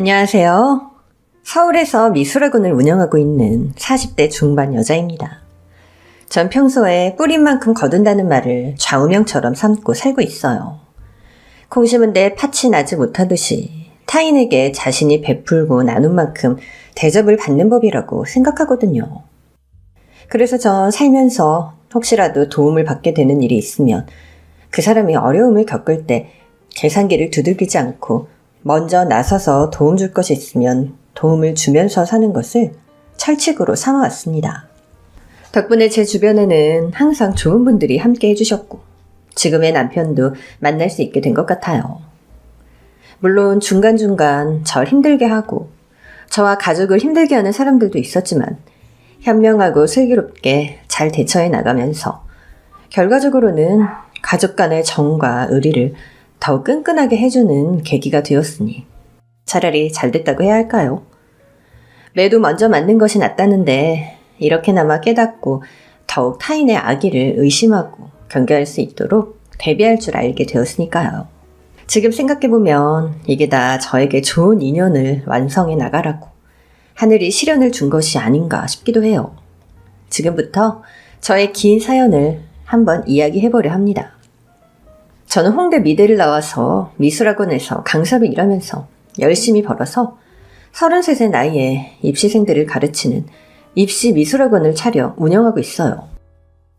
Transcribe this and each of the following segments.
안녕하세요. 서울에서 미술학원을 운영하고 있는 40대 중반 여자입니다. 전 평소에 뿌린 만큼 거둔다는 말을 좌우명처럼 삼고 살고 있어요. 콩 심은데 팥이 나지 못하듯이 타인에게 자신이 베풀고 나눈 만큼 대접을 받는 법이라고 생각하거든요. 그래서 전 살면서 혹시라도 도움을 받게 되는 일이 있으면 그 사람이 어려움을 겪을 때 계산기를 두들기지 않고 먼저 나서서 도움 줄 것이 있으면 도움을 주면서 사는 것을 철칙으로 삼아왔습니다. 덕분에 제 주변에는 항상 좋은 분들이 함께 해주셨고 지금의 남편도 만날 수 있게 된 것 같아요. 물론 중간중간 절 힘들게 하고 저와 가족을 힘들게 하는 사람들도 있었지만 현명하고 슬기롭게 잘 대처해 나가면서 결과적으로는 가족 간의 정과 의리를 더욱 끈끈하게 해주는 계기가 되었으니 차라리 잘 됐다고 해야 할까요? 매도 먼저 맞는 것이 낫다는데 이렇게나마 깨닫고 더욱 타인의 악의를 의심하고 경계할 수 있도록 대비할 줄 알게 되었으니까요. 지금 생각해보면 이게 다 저에게 좋은 인연을 완성해 나가라고 하늘이 시련을 준 것이 아닌가 싶기도 해요. 지금부터 저의 긴 사연을 한번 이야기해보려 합니다. 저는 홍대 미대를 나와서 미술학원에서 강사로 일하면서 열심히 벌어서 33세 나이에 입시생들을 가르치는 입시 미술학원을 차려 운영하고 있어요.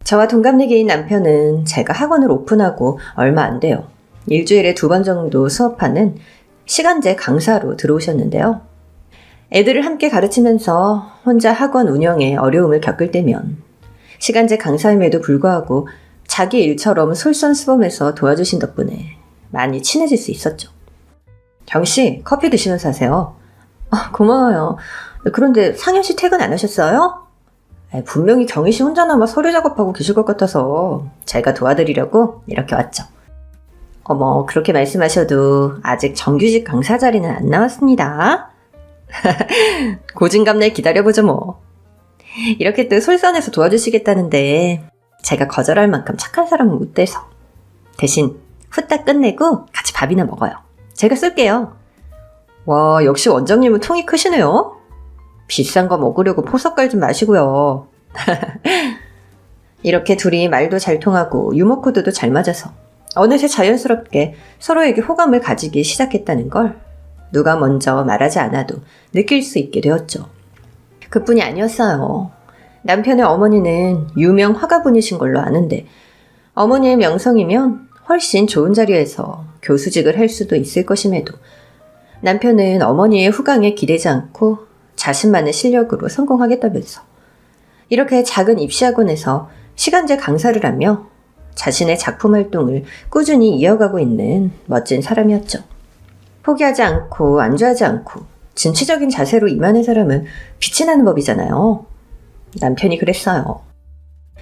저와 동갑내기인 남편은 제가 학원을 오픈하고 얼마 안 돼요. 일주일에 2번 정도 수업하는 시간제 강사로 들어오셨는데요. 애들을 함께 가르치면서 혼자 학원 운영에 어려움을 겪을 때면 시간제 강사임에도 불구하고 자기 일처럼 솔선수범해서 도와주신 덕분에 많이 친해질 수 있었죠. 경씨, 커피 드시면서 하세요. 고마워요. 그런데 상현씨 퇴근 안 하셨어요? 분명히 경희씨 혼자 남아 서류 작업하고 계실 것 같아서 제가 도와드리려고 이렇게 왔죠. 어머, 그렇게 말씀하셔도 아직 정규직 강사 자리는 안 나왔습니다. 고진감래 기다려보죠 뭐. 이렇게 또 솔선해서 도와주시겠다는데 제가 거절할 만큼 착한 사람은 못 돼서 대신 후딱 끝내고 같이 밥이나 먹어요. 제가 쏠게요. 와, 역시 원장님은 통이 크시네요. 비싼 거 먹으려고 포석 깔지 마시고요. 이렇게 둘이 말도 잘 통하고 유머 코드도 잘 맞아서 어느새 자연스럽게 서로에게 호감을 가지기 시작했다는 걸 누가 먼저 말하지 않아도 느낄 수 있게 되었죠. 그뿐이 아니었어요. 남편의 어머니는 유명 화가분이신 걸로 아는데 어머니의 명성이면 훨씬 좋은 자리에서 교수직을 할 수도 있을 것임에도 남편은 어머니의 후광에 기대지 않고 자신만의 실력으로 성공하겠다면서 이렇게 작은 입시학원에서 시간제 강사를 하며 자신의 작품 활동을 꾸준히 이어가고 있는 멋진 사람이었죠. 포기하지 않고 안주하지 않고 진취적인 자세로 임하는 사람은 빛이 나는 법이잖아요. 남편이 그랬어요.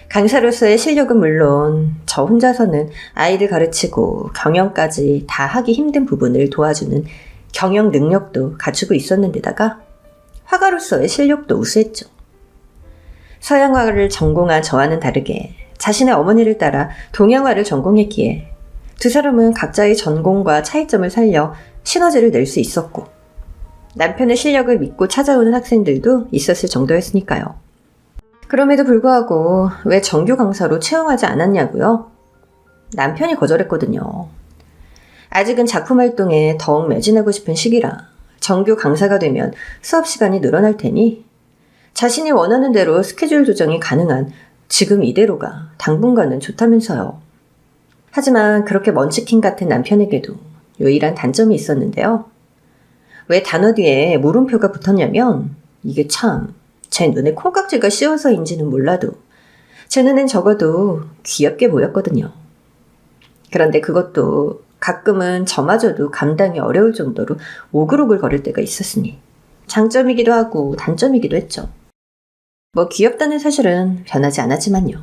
강사로서의 실력은 물론 저 혼자서는 아이들 가르치고 경영까지 다 하기 힘든 부분을 도와주는 경영 능력도 갖추고 있었는데다가 화가로서의 실력도 우수했죠. 서양화를 전공한 저와는 다르게 자신의 어머니를 따라 동양화를 전공했기에 두 사람은 각자의 전공과 차이점을 살려 시너지를 낼 수 있었고 남편의 실력을 믿고 찾아오는 학생들도 있었을 정도였으니까요. 그럼에도 불구하고 왜 정규 강사로 채용하지 않았냐고요? 남편이 거절했거든요. 아직은 작품 활동에 더욱 매진하고 싶은 시기라 정규 강사가 되면 수업 시간이 늘어날 테니 자신이 원하는 대로 스케줄 조정이 가능한 지금 이대로가 당분간은 좋다면서요. 하지만 그렇게 먼치킨 같은 남편에게도 유일한 단점이 있었는데요. 왜 단어 뒤에 물음표가 붙었냐면 이게 참 제 눈에 콩깍지가 씌워서인지는 몰라도 제 눈엔 적어도 귀엽게 보였거든요. 그런데 그것도 가끔은 저마저도 감당이 어려울 정도로 오글오글 거릴 때가 있었으니 장점이기도 하고 단점이기도 했죠. 뭐 귀엽다는 사실은 변하지 않았지만요.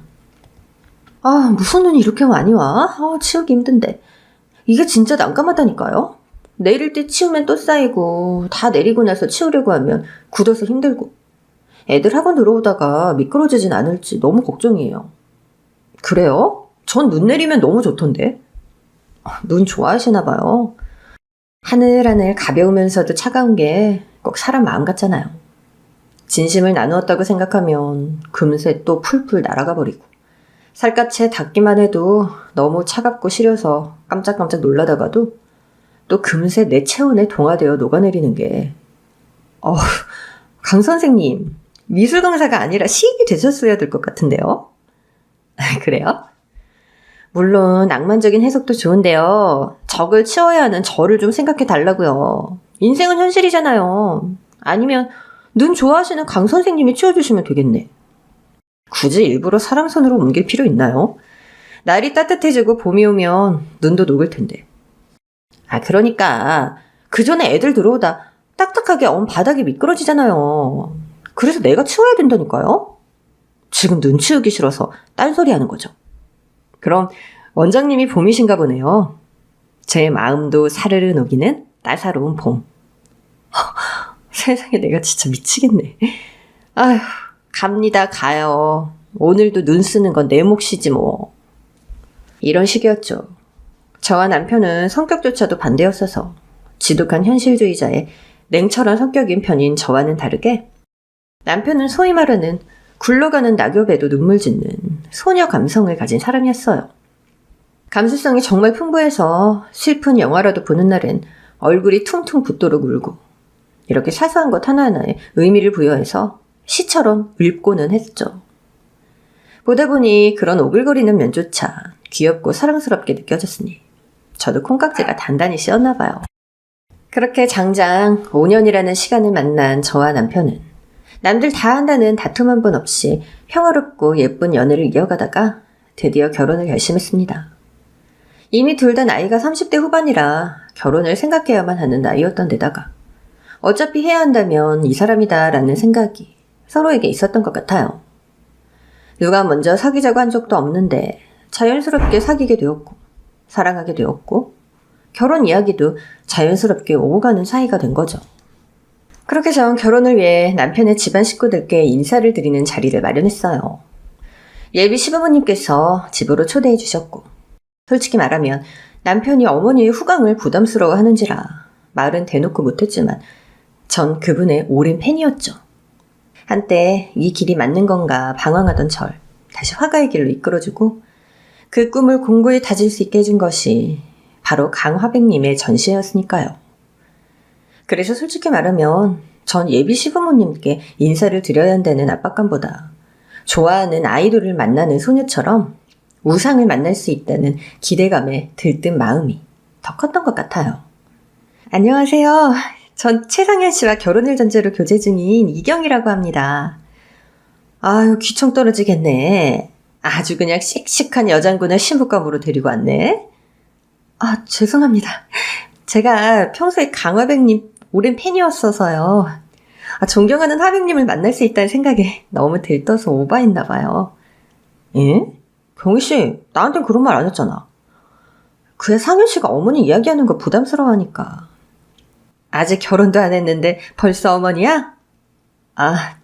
무슨 눈이 이렇게 많이 와? 치우기 힘든데. 이게 진짜 난감하다니까요. 내릴 때 치우면 또 쌓이고 다 내리고 나서 치우려고 하면 굳어서 힘들고 애들 학원 들어오다가 미끄러지진 않을지 너무 걱정이에요. 그래요? 전 눈 내리면 너무 좋던데. 눈 좋아하시나 봐요. 하늘하늘 가벼우면서도 차가운 게 꼭 사람 마음 같잖아요. 진심을 나누었다고 생각하면 금세 또 풀풀 날아가 버리고, 살갗에 닿기만 해도 너무 차갑고 시려서 깜짝깜짝 놀라다가도 또 금세 내 체온에 동화되어 녹아내리는 게, 강 선생님, 미술 강사가 아니라 시인이 되셨어야 될 것 같은데요? 그래요? 물론 낭만적인 해석도 좋은데요. 적을 치워야 하는 저를 좀 생각해 달라고요. 인생은 현실이잖아요. 아니면 눈 좋아하시는 강 선생님이 치워주시면 되겠네. 굳이 일부러 사랑선으로 옮길 필요 있나요? 날이 따뜻해지고 봄이 오면 눈도 녹을 텐데. 그러니까 그 전에 애들 들어오다 딱딱하게 언 바닥이 미끄러지잖아요. 그래서 내가 치워야 된다니까요? 지금 눈 치우기 싫어서 딴소리 하는 거죠. 그럼 원장님이 봄이신가 보네요. 제 마음도 사르르 녹이는 따사로운 봄. 세상에 내가 진짜 미치겠네. 아휴, 갑니다 가요. 오늘도 눈 쓰는 건 내 몫이지 뭐. 이런 식이었죠. 저와 남편은 성격조차도 반대였어서 지독한 현실주의자의 냉철한 성격인 편인 저와는 다르게 남편은 소위 말하는 굴러가는 낙엽에도 눈물 짓는 소녀 감성을 가진 사람이었어요. 감수성이 정말 풍부해서 슬픈 영화라도 보는 날엔 얼굴이 퉁퉁 붓도록 울고, 이렇게 사소한 것 하나하나에 의미를 부여해서 시처럼 읊고는 했죠. 보다 보니 그런 오글거리는 면조차 귀엽고 사랑스럽게 느껴졌으니 저도 콩깍지가 단단히 씌었나 봐요. 그렇게 장장 5년이라는 시간을 만난 저와 남편은 남들 다 한다는 다툼 한 번 없이 평화롭고 예쁜 연애를 이어가다가 드디어 결혼을 결심했습니다. 이미 둘 다 나이가 30대 후반이라 결혼을 생각해야만 하는 나이였던 데다가 어차피 해야 한다면 이 사람이다 라는 생각이 서로에게 있었던 것 같아요. 누가 먼저 사귀자고 한 적도 없는데 자연스럽게 사귀게 되었고 사랑하게 되었고 결혼 이야기도 자연스럽게 오고 가는 사이가 된 거죠. 그렇게 전 결혼을 위해 남편의 집안 식구들께 인사를 드리는 자리를 마련했어요. 예비 시부모님께서 집으로 초대해 주셨고, 솔직히 말하면 남편이 어머니의 후광을 부담스러워하는지라 말은 대놓고 못했지만 전 그분의 오랜 팬이었죠. 한때 이 길이 맞는 건가 방황하던 절 다시 화가의 길로 이끌어주고 그 꿈을 공고히 다질 수 있게 해준 것이 바로 강화백님의 전시회였으니까요. 그래서 솔직히 말하면 전 예비 시부모님께 인사를 드려야 한다는 압박감보다 좋아하는 아이돌을 만나는 소녀처럼 우상을 만날 수 있다는 기대감에 들뜬 마음이 더 컸던 것 같아요. 안녕하세요. 전 최상현 씨와 결혼을 전제로 교제 중인 이경이라고 합니다. 아유, 귀청 떨어지겠네. 아주 그냥 씩씩한 여장군을 신부감으로 데리고 왔네. 죄송합니다. 제가 평소에 강화백님 오랜 팬이었어서요. 존경하는 하백님을 만날 수 있다는 생각에 너무 들떠서 오바했나 봐요. 예? 경희씨, 나한텐 그런 말 안 했잖아. 그야 상현씨가 어머니 이야기하는 거 부담스러워하니까. 아직 결혼도 안 했는데 벌써 어머니야?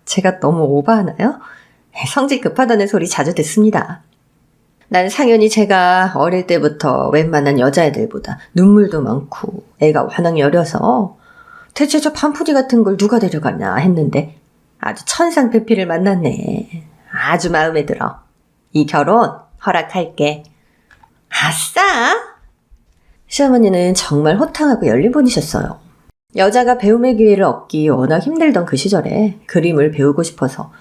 제가 너무 오바하나요? 성질 급하다는 소리 자주 듣습니다. 난 상현이 제가 어릴 때부터 웬만한 여자애들보다 눈물도 많고 애가 워낙 여려서 대체 저 반푸디 같은 걸 누가 데려가나 했는데 아주 천상배필을 만났네. 아주 마음에 들어. 이 결혼 허락할게. 아싸! 시어머니는 정말 호탕하고 열린 분이셨어요. 여자가 배움의 기회를 얻기 워낙 힘들던 그 시절에 그림을 배우고 싶어서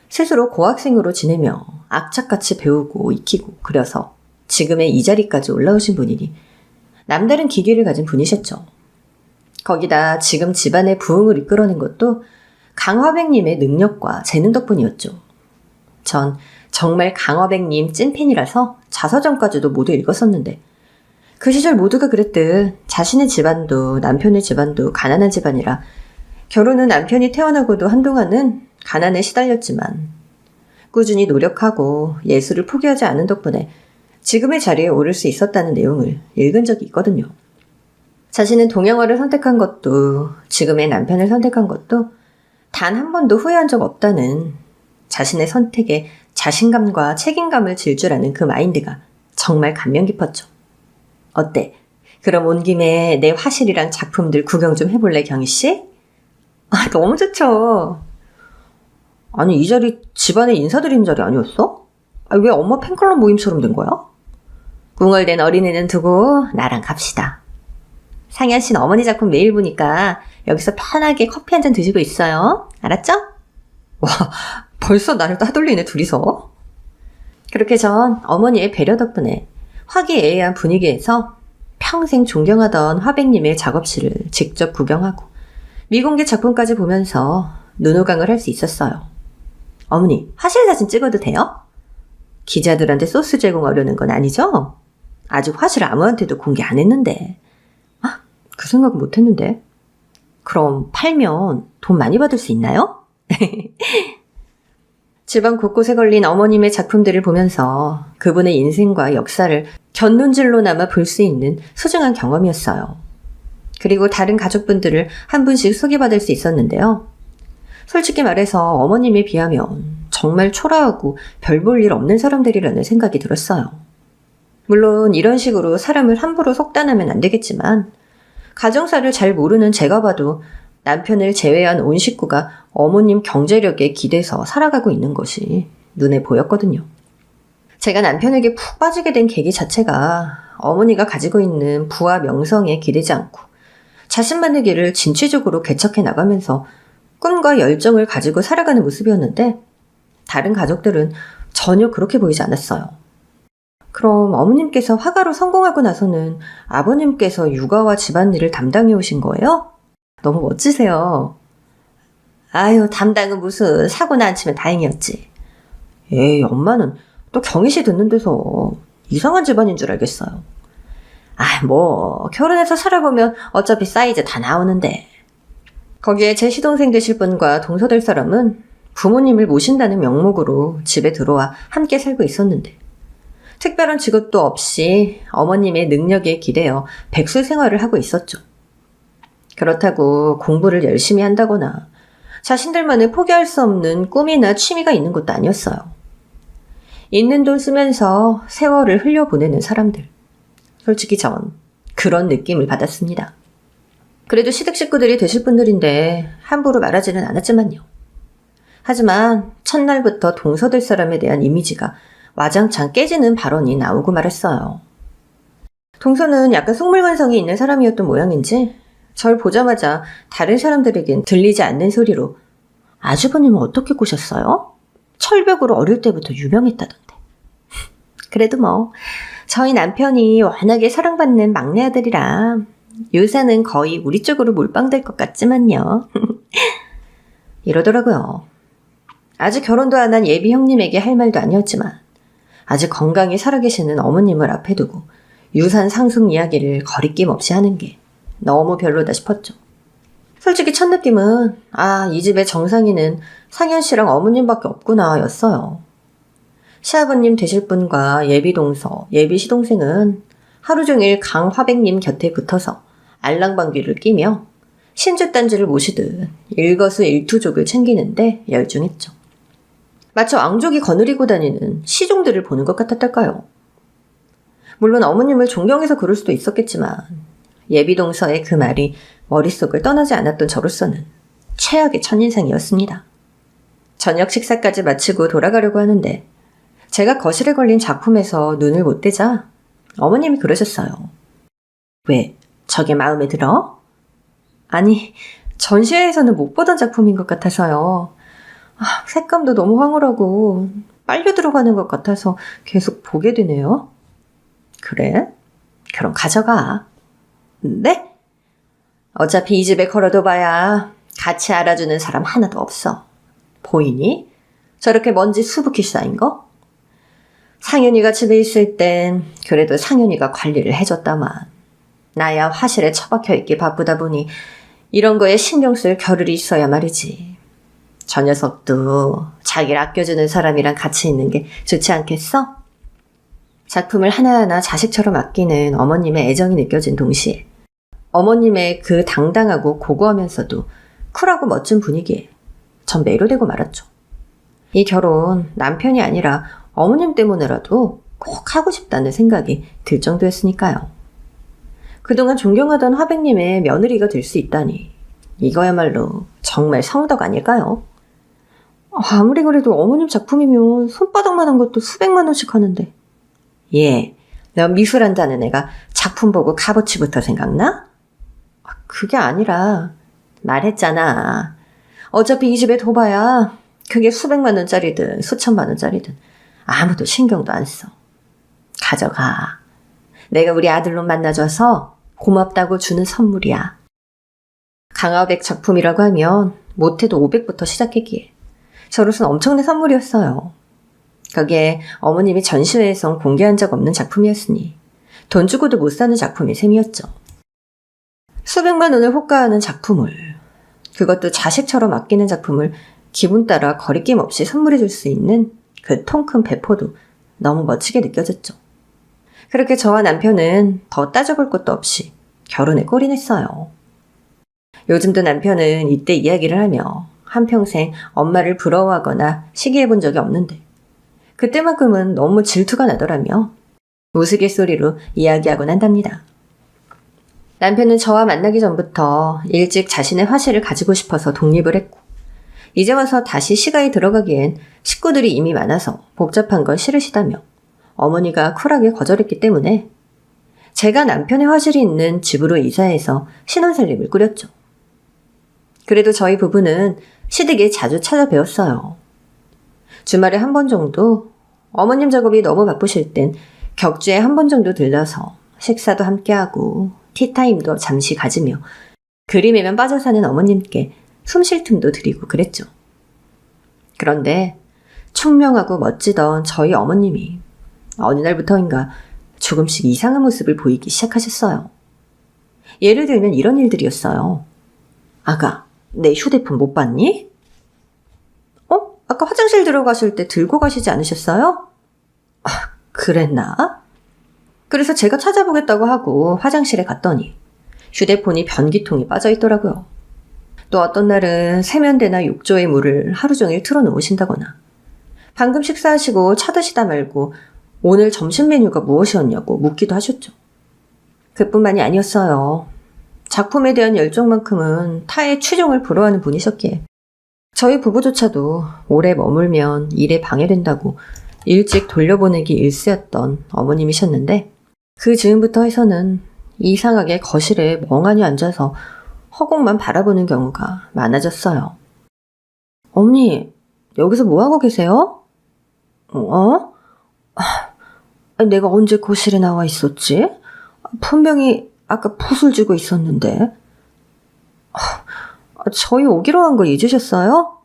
스스로 고학생으로 지내며 악착같이 배우고 익히고 그려서 지금의 이 자리까지 올라오신 분이니 남다른 기계를 가진 분이셨죠. 거기다 지금 집안의 부흥을 이끌어낸 것도 강화백님의 능력과 재능 덕분이었죠. 전 정말 강화백님 찐팬이라서 자서전까지도 모두 읽었었는데 그 시절 모두가 그랬듯 자신의 집안도 남편의 집안도 가난한 집안이라 결혼은 남편이 태어나고도 한동안은 가난에 시달렸지만 꾸준히 노력하고 예술을 포기하지 않은 덕분에 지금의 자리에 오를 수 있었다는 내용을 읽은 적이 있거든요. 자신은 동양화를 선택한 것도 지금의 남편을 선택한 것도 단 한 번도 후회한 적 없다는 자신의 선택에 자신감과 책임감을 질 줄 아는 그 마인드가 정말 감명 깊었죠. 어때? 그럼 온 김에 내 화실이랑 작품들 구경 좀 해볼래, 경희씨? 아, 너무 좋죠. 아니, 이 자리 집안에 인사드리는 자리 아니었어? 아, 왜 엄마 팬클럽 모임처럼 된 거야? 꿍얼댄 어린애는 두고 나랑 갑시다. 상현 씨는 어머니 작품 매일 보니까 여기서 편하게 커피 한 잔 드시고 있어요. 알았죠? 와, 벌써 나를 따돌리네, 둘이서. 그렇게 전 어머니의 배려 덕분에 화기애애한 분위기에서 평생 존경하던 화백님의 작업실을 직접 구경하고 미공개 작품까지 보면서 눈호강을 할 수 있었어요. 어머니, 화실 사진 찍어도 돼요? 기자들한테 소스 제공하려는 건 아니죠? 아직 화실 아무한테도 공개 안 했는데. 아, 그 생각은 못 했는데. 그럼 팔면 돈 많이 받을 수 있나요? 집안 곳곳에 걸린 어머님의 작품들을 보면서 그분의 인생과 역사를 곁눈질로나마 볼 수 있는 소중한 경험이었어요. 그리고 다른 가족분들을 한 분씩 소개받을 수 있었는데요. 솔직히 말해서 어머님에 비하면 정말 초라하고 별 볼 일 없는 사람들이라는 생각이 들었어요. 물론 이런 식으로 사람을 함부로 속단하면 안 되겠지만 가정사를 잘 모르는 제가 봐도 남편을 제외한 온 식구가 어머님 경제력에 기대서 살아가고 있는 것이 눈에 보였거든요. 제가 남편에게 푹 빠지게 된 계기 자체가 어머니가 가지고 있는 부와 명성에 기대지 않고 자신만의 길을 진취적으로 개척해 나가면서 꿈과 열정을 가지고 살아가는 모습이었는데 다른 가족들은 전혀 그렇게 보이지 않았어요. 그럼 어머님께서 화가로 성공하고 나서는 아버님께서 육아와 집안일을 담당해 오신 거예요? 너무 멋지세요. 아유, 담당은 무슨, 사고나 안 치면 다행이었지. 에이, 엄마는 또 경희씨 듣는 데서 이상한 집안인 줄 알겠어요. 아, 뭐 결혼해서 살아보면 어차피 사이즈 다 나오는데. 거기에 제 시동생 되실 분과 동서될 사람은 부모님을 모신다는 명목으로 집에 들어와 함께 살고 있었는데 특별한 직업도 없이 어머님의 능력에 기대어 백수 생활을 하고 있었죠. 그렇다고 공부를 열심히 한다거나 자신들만의 포기할 수 없는 꿈이나 취미가 있는 것도 아니었어요. 있는 돈 쓰면서 세월을 흘려보내는 사람들. 솔직히 전 그런 느낌을 받았습니다. 그래도 시댁 식구들이 되실 분들인데 함부로 말하지는 않았지만요. 하지만 첫날부터 동서될 사람에 대한 이미지가 와장창 깨지는 발언이 나오고 말았어요. 동서는 약간 속물관성이 있는 사람이었던 모양인지 절 보자마자 다른 사람들에겐 들리지 않는 소리로 아주버님은 어떻게 꼬셨어요? 철벽으로 어릴 때부터 유명했다던데. 그래도 뭐 저희 남편이 워낙에 사랑받는 막내 아들이라 요새는 거의 우리 쪽으로 몰빵될 것 같지만요. 이러더라고요. 아직 결혼도 안 한 예비 형님에게 할 말도 아니었지만 아직 건강히 살아계시는 어머님을 앞에 두고 유산 상속 이야기를 거리낌 없이 하는 게 너무 별로다 싶었죠. 솔직히 첫 느낌은 이 집의 정상인은 상현 씨랑 어머님밖에 없구나 였어요. 시아버님 되실 분과 예비 동서, 예비 시동생은 하루 종일 강화백님 곁에 붙어서 알랑방귀를 끼며 신주단지를 모시듯 일거수일투족을 챙기는데 열중했죠. 마치 왕족이 거느리고 다니는 시종들을 보는 것 같았달까요? 물론 어머님을 존경해서 그럴 수도 있었겠지만 예비동서의 그 말이 머릿속을 떠나지 않았던 저로서는 최악의 첫인상이었습니다. 저녁 식사까지 마치고 돌아가려고 하는데 제가 거실에 걸린 작품에서 눈을 못 떼자 어머님이 그러셨어요. 왜? 저게 마음에 들어? 아니, 전시회에서는 못 보던 작품인 것 같아서요. 색감도 너무 황홀하고 빨려 들어가는 것 같아서 계속 보게 되네요. 그래? 그럼 가져가. 네? 어차피 이 집에 걸어둬 봐야 같이 알아주는 사람 하나도 없어. 보이니? 저렇게 먼지 수북히 쌓인 거? 상현이가 집에 있을 땐 그래도 상현이가 관리를 해줬다만 나야 화실에 처박혀 있기 바쁘다 보니 이런 거에 신경 쓸 겨를이 있어야 말이지. 저 녀석도 자기를 아껴주는 사람이랑 같이 있는 게 좋지 않겠어? 작품을 하나하나 자식처럼 아끼는 어머님의 애정이 느껴진 동시에 어머님의 그 당당하고 고고하면서도 쿨하고 멋진 분위기에 전 매료되고 말았죠. 이 결혼 남편이 아니라 어머님 때문에라도 꼭 하고 싶다는 생각이 들 정도였으니까요. 그동안 존경하던 화백님의 며느리가 될 수 있다니. 이거야말로 정말 성덕 아닐까요? 아무리 그래도 어머님 작품이면 손바닥만한 것도 수백만 원씩 하는데. 너 미술한다는 애가 작품 보고 값어치부터 생각나? 그게 아니라 말했잖아. 어차피 이 집에 둬봐야 그게 수백만 원짜리든 수천만 원짜리든 아무도 신경도 안 써. 가져가. 내가 우리 아들놈 만나줘서 고맙다고 주는 선물이야. 강화백 작품이라고 하면 못해도 500부터 시작했기에 저로서는 엄청난 선물이었어요. 거기에 어머님이 전시회에선 공개한 적 없는 작품이었으니 돈 주고도 못 사는 작품이 셈이었죠. 수백만 원을 호가하는 작품을, 그것도 자식처럼 아끼는 작품을 기분 따라 거리낌 없이 선물해 줄 수 있는 그 통큰 배포도 너무 멋지게 느껴졌죠. 그렇게 저와 남편은 더 따져볼 것도 없이 결혼에 골인했어요. 요즘도 남편은 이때 이야기를 하며 한평생 엄마를 부러워하거나 시기해 본 적이 없는데 그때만큼은 너무 질투가 나더라며 우스갯소리로 이야기하곤 한답니다. 남편은 저와 만나기 전부터 일찍 자신의 화실을 가지고 싶어서 독립을 했고 이제 와서 다시 시가에 들어가기엔 식구들이 이미 많아서 복잡한 건 싫으시다며 어머니가 쿨하게 거절했기 때문에 제가 남편의 화실이 있는 집으로 이사해서 신혼살림을 꾸렸죠. 그래도 저희 부부는 시댁에 자주 찾아뵈었어요. 주말에 한 번 정도, 어머님 작업이 너무 바쁘실 땐 격주에 한 번 정도 들러서 식사도 함께하고 티타임도 잠시 가지며 그림에만 빠져 사는 어머님께 숨 쉴 틈도 드리고 그랬죠. 그런데 총명하고 멋지던 저희 어머님이 어느 날부터인가 조금씩 이상한 모습을 보이기 시작하셨어요. 예를 들면 이런 일들이었어요. 아가, 내 휴대폰 못 봤니? 아까 화장실 들어가실 때 들고 가시지 않으셨어요? 그랬나? 그래서 제가 찾아보겠다고 하고 화장실에 갔더니 휴대폰이 변기통에 빠져 있더라고요. 또 어떤 날은 세면대나 욕조의 물을 하루 종일 틀어놓으신다거나 방금 식사하시고 차 드시다 말고 오늘 점심 메뉴가 무엇이었냐고 묻기도 하셨죠. 그뿐만이 아니었어요. 작품에 대한 열정만큼은 타의 추종을 불허하는 분이셨기에 저희 부부조차도 오래 머물면 일에 방해된다고 일찍 돌려보내기 일쑤였던 어머님이셨는데 그 즈음부터 해서는 이상하게 거실에 멍하니 앉아서 허공만 바라보는 경우가 많아졌어요. 어머니, 여기서 뭐하고 계세요? 내가 언제 거실에 나와 있었지? 분명히 아까 붓을 쥐고 있었는데. 저희 오기로 한 거 잊으셨어요?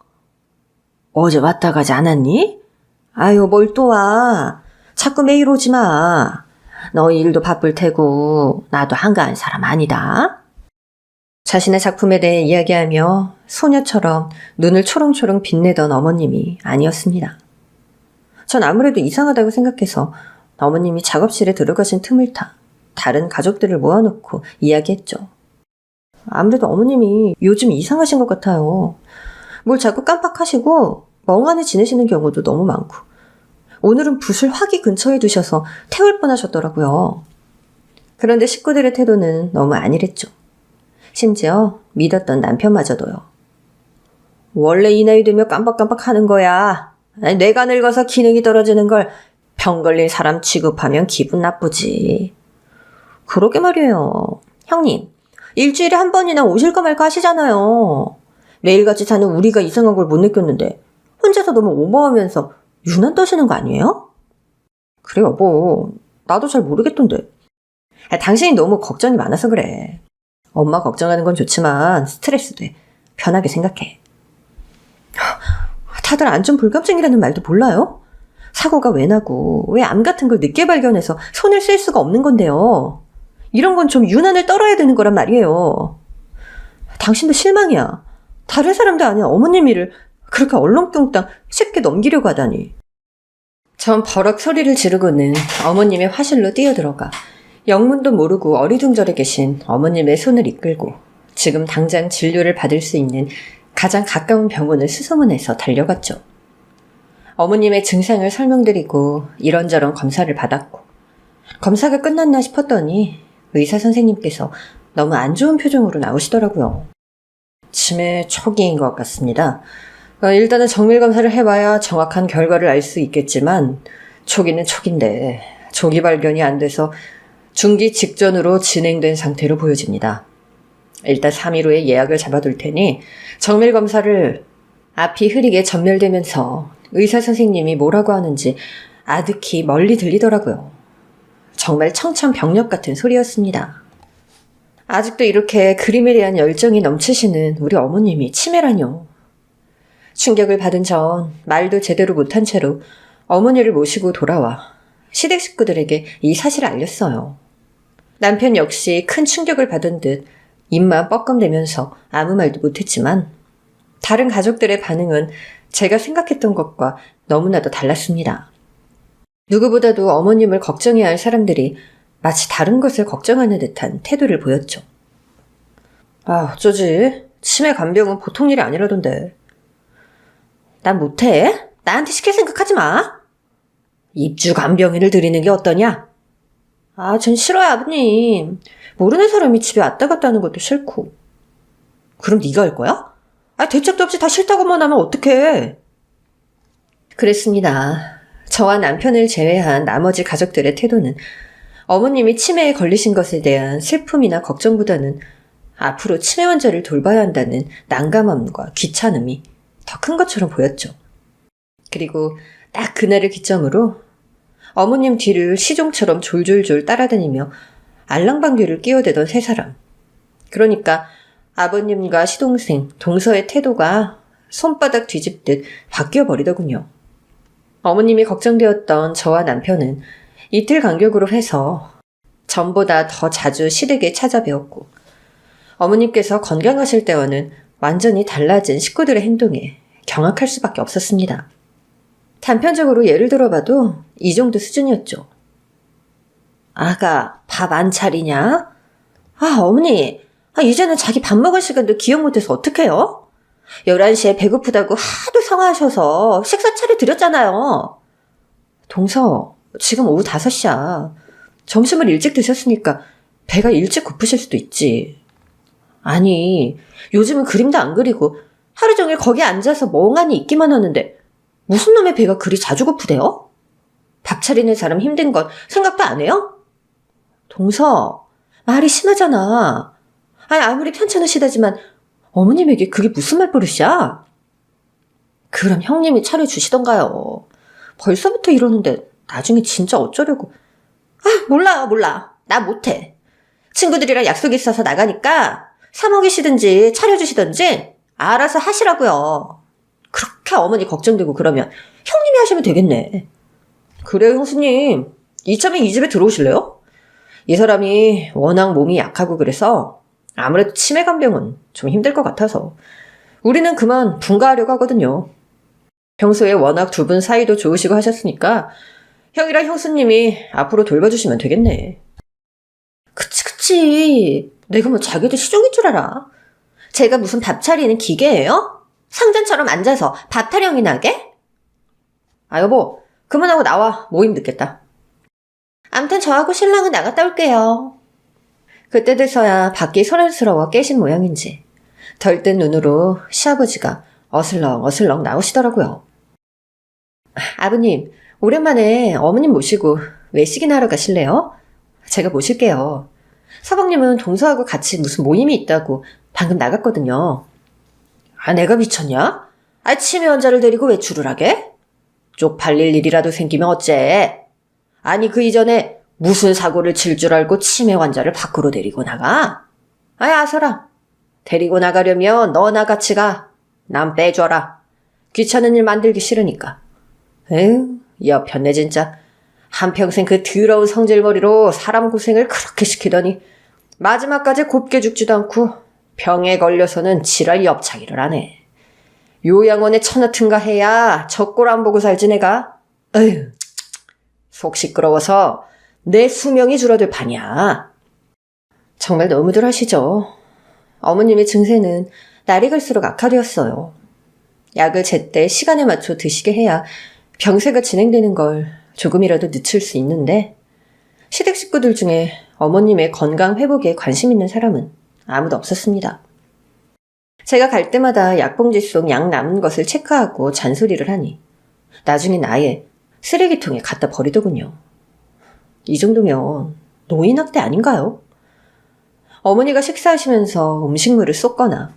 어제 왔다 가지 않았니? 아유, 뭘 또 와. 자꾸 매일 오지 마. 너 일도 바쁠 테고 나도 한가한 사람 아니다. 자신의 작품에 대해 이야기하며 소녀처럼 눈을 초롱초롱 빛내던 어머님이 아니었습니다. 전 아무래도 이상하다고 생각해서 어머님이 작업실에 들어가신 틈을 타 다른 가족들을 모아놓고 이야기했죠. 아무래도 어머님이 요즘 이상하신 것 같아요. 뭘 자꾸 깜빡하시고 멍하니 지내시는 경우도 너무 많고 오늘은 붓을 화기 근처에 두셔서 태울 뻔하셨더라고요. 그런데 식구들의 태도는 너무 안일했죠. 심지어 믿었던 남편마저도요. 원래 이 나이 되면 깜빡깜빡 하는 거야. 내가 늙어서 기능이 떨어지는 걸 병 걸린 사람 취급하면 기분 나쁘지. 그러게 말이에요. 형님, 일주일에 한 번이나 오실까 말까 하시잖아요. 매일같이 사는 우리가 이상한 걸 못 느꼈는데 혼자서 너무 오버하면서 유난 떠시는 거 아니에요? 그래 여보, 나도 잘 모르겠던데. 당신이 너무 걱정이 많아서 그래. 엄마 걱정하는 건 좋지만 스트레스 돼. 편하게 생각해. 다들 안전 불감증이라는 말도 몰라요? 사고가 왜 나고 왜 암 같은 걸 늦게 발견해서 손을 쓸 수가 없는 건데요. 이런 건 좀 유난을 떨어야 되는 거란 말이에요. 당신도 실망이야. 다른 사람도 아닌 어머님 일을 그렇게 얼렁뚱땅 쉽게 넘기려고 하다니. 전 버럭 소리를 지르고는 어머님의 화실로 뛰어들어가 영문도 모르고 어리둥절해 계신 어머님의 손을 이끌고 지금 당장 진료를 받을 수 있는 가장 가까운 병원을 수소문해서 달려갔죠. 어머님의 증상을 설명드리고 이런저런 검사를 받았고 검사가 끝났나 싶었더니 의사 선생님께서 너무 안 좋은 표정으로 나오시더라고요. 치매 초기인 것 같습니다. 일단은 정밀 검사를 해봐야 정확한 결과를 알 수 있겠지만 초기는 초기인데 조기 발견이 안 돼서 중기 직전으로 진행된 상태로 보여집니다. 일단 3일 후에 예약을 잡아둘 테니 정밀 검사를 앞이 흐리게 전멸되면서 의사 선생님이 뭐라고 하는지 아득히 멀리 들리더라고요. 정말 청천벽력 같은 소리였습니다. 아직도 이렇게 그림에 대한 열정이 넘치시는 우리 어머님이 치매라뇨. 충격을 받은 전 말도 제대로 못한 채로 어머니를 모시고 돌아와 시댁 식구들에게 이 사실을 알렸어요. 남편 역시 큰 충격을 받은 듯 입만 뻐끔대면서 아무 말도 못했지만 다른 가족들의 반응은 제가 생각했던 것과 너무나도 달랐습니다. 누구보다도 어머님을 걱정해야 할 사람들이 마치 다른 것을 걱정하는 듯한 태도를 보였죠. 어쩌지? 치매 간병은 보통 일이 아니라던데. 난 못해? 나한테 시킬 생각하지 마. 입주 간병인을 드리는 게 어떠냐? 전 싫어요, 아버님. 모르는 사람이 집에 왔다 갔다 하는 것도 싫고. 그럼 네가 할 거야? 대책도 없이 다 싫다고만 하면 어떡해? 그랬습니다. 저와 남편을 제외한 나머지 가족들의 태도는 어머님이 치매에 걸리신 것에 대한 슬픔이나 걱정보다는 앞으로 치매 환자를 돌봐야 한다는 난감함과 귀찮음이 더 큰 것처럼 보였죠. 그리고 딱 그날을 기점으로 어머님 뒤를 시종처럼 졸졸졸 따라다니며 알랑방귀를 끼워대던 세 사람. 그러니까 아버님과 시동생, 동서의 태도가 손바닥 뒤집듯 바뀌어버리더군요. 어머님이 걱정되었던 저와 남편은 이틀 간격으로 해서 전보다 더 자주 시댁에 찾아뵈었고 어머님께서 건강하실 때와는 완전히 달라진 식구들의 행동에 경악할 수밖에 없었습니다. 단편적으로 예를 들어봐도 이 정도 수준이었죠. 아가 밥 안 차리냐? 어머니 이제는 자기 밥 먹을 시간도 기억 못해서 어떡해요? 11시에 배고프다고 하도 성화하셔서 식사 차려드렸잖아요. 동서 지금 오후 5시야. 점심을 일찍 드셨으니까 배가 일찍 고프실 수도 있지. 아니 요즘은 그림도 안 그리고 하루 종일 거기 앉아서 멍하니 있기만 하는데 무슨 놈의 배가 그리 자주 고프대요? 밥 차리는 사람 힘든 건 생각도 안 해요? 동서 말이 심하잖아. 아무리 편찮으시다지만 어머님에게 그게 무슨 말버릇이야? 그럼 형님이 차려주시던가요. 벌써부터 이러는데 나중에 진짜 어쩌려고. 몰라. 나 못해. 친구들이랑 약속이 있어서 나가니까 사 먹이시든지 차려주시든지 알아서 하시라고요. 그렇게 어머니 걱정되고 그러면 형님이 하시면 되겠네. 그래요, 형수님. 이참에 이 집에 들어오실래요? 이 사람이 워낙 몸이 약하고 그래서 아무래도 치매 간병은 좀 힘들 것 같아서 우리는 그만 분가하려고 하거든요. 평소에 워낙 두 분 사이도 좋으시고 하셨으니까 형이랑 형수님이 앞으로 돌봐주시면 되겠네. 그치. 내가 뭐 자기도 시종인 줄 알아. 제가 무슨 밥 차리는 기계예요? 상전처럼 앉아서 밥 타령이나 하게? 여보, 그만하고 나와. 모임 늦겠다. 암튼 저하고 신랑은 나갔다 올게요. 그때 돼서야 밖이 소란스러워 깨신 모양인지 덜뜬 눈으로 시아버지가 어슬렁 나오시더라고요. 아버님, 오랜만에 어머님 모시고 외식이나 하러 가실래요? 제가 모실게요. 서방님은 동서하고 같이 무슨 모임이 있다고 방금 나갔거든요. 내가 미쳤냐? 치매 환자를 데리고 외출을 하게? 쪽팔릴 일이라도 생기면 어째? 그 이전에 무슨 사고를 칠 줄 알고 치매 환자를 밖으로 데리고 나가? 아서라. 데리고 나가려면 너나 같이 가. 난 빼줘라. 귀찮은 일 만들기 싫으니까. 에휴, 여편네 진짜. 한평생 그 더러운 성질머리로 사람 고생을 그렇게 시키더니 마지막까지 곱게 죽지도 않고 병에 걸려서는 지랄 엽차기를 하네. 요양원에 처넣든가 해야 젖골 안 보고 살지 내가. 에휴, 속 시끄러워서 내 수명이 줄어들 판이야. 정말 너무들 하시죠. 어머님의 증세는 날이 갈수록 악화되었어요. 약을 제때 시간에 맞춰 드시게 해야 병세가 진행되는 걸 조금이라도 늦출 수 있는데 시댁 식구들 중에 어머님의 건강 회복에 관심 있는 사람은 아무도 없었습니다. 제가 갈 때마다 약봉지 속 약 남은 것을 체크하고 잔소리를 하니 나중엔 아예 쓰레기통에 갖다 버리더군요. 이 정도면 노인학대 아닌가요? 어머니가 식사하시면서 음식물을 쏟거나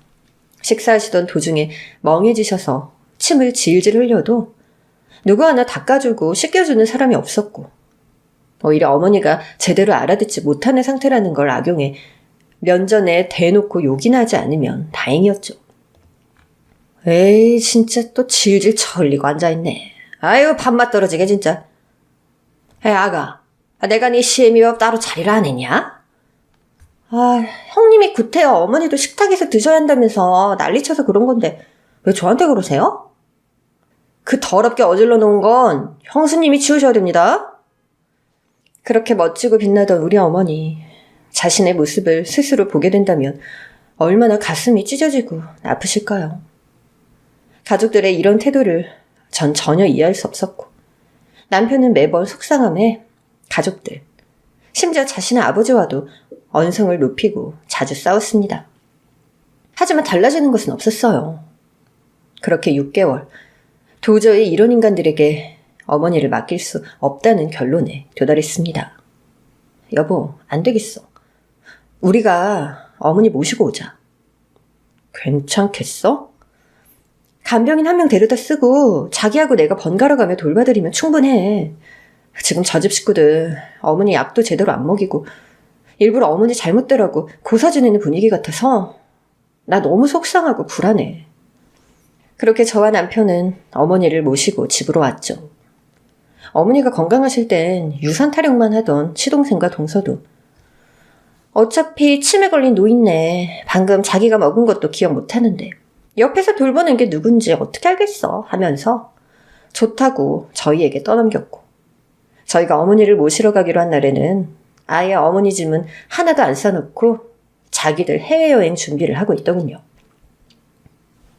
식사하시던 도중에 멍해지셔서 침을 질질 흘려도 누구 하나 닦아주고 씻겨주는 사람이 없었고, 오히려 어머니가 제대로 알아듣지 못하는 상태라는 걸 악용해 면전에 대놓고 욕이나 하지 않으면 다행이었죠. 에이, 진짜 또 질질 철리고 앉아있네. 아유, 밥맛 떨어지게 진짜. 에이, 아가, 내가 네 시애미밥 따로 차리라 안 했냐? 아, 형님이 구태여 어머니도 식탁에서 드셔야 한다면서 난리쳐서 그런 건데 왜 저한테 그러세요? 그 더럽게 어질러 놓은 건 형수님이 치우셔야 됩니다. 그렇게 멋지고 빛나던 우리 어머니, 자신의 모습을 스스로 보게 된다면 얼마나 가슴이 찢어지고 아프실까요? 가족들의 이런 태도를 전 전혀 이해할 수 없었고, 남편은 매번 속상함에 가족들, 심지어 자신의 아버지와도 언성을 높이고 자주 싸웠습니다. 하지만 달라지는 것은 없었어요. 그렇게 6개월, 도저히 이런 인간들에게 어머니를 맡길 수 없다는 결론에 도달했습니다. 여보, 안 되겠어. 우리가 어머니 모시고 오자. 괜찮겠어? 간병인 한 명 데려다 쓰고 자기하고 내가 번갈아 가며 돌봐드리면 충분해. 지금 저 집 식구들 어머니 약도 제대로 안 먹이고 일부러 어머니 잘못되라고 고사 지내는 분위기 같아서 나 너무 속상하고 불안해. 그렇게 저와 남편은 어머니를 모시고 집으로 왔죠. 어머니가 건강하실 땐 유산 타령만 하던 시동생과 동서도 어차피 치매 걸린 노인네, 방금 자기가 먹은 것도 기억 못하는데 옆에서 돌보는 게 누군지 어떻게 알겠어 하면서 좋다고 저희에게 떠넘겼고, 저희가 어머니를 모시러 가기로 한 날에는 아예 어머니 짐은 하나도 안 싸놓고 자기들 해외여행 준비를 하고 있더군요.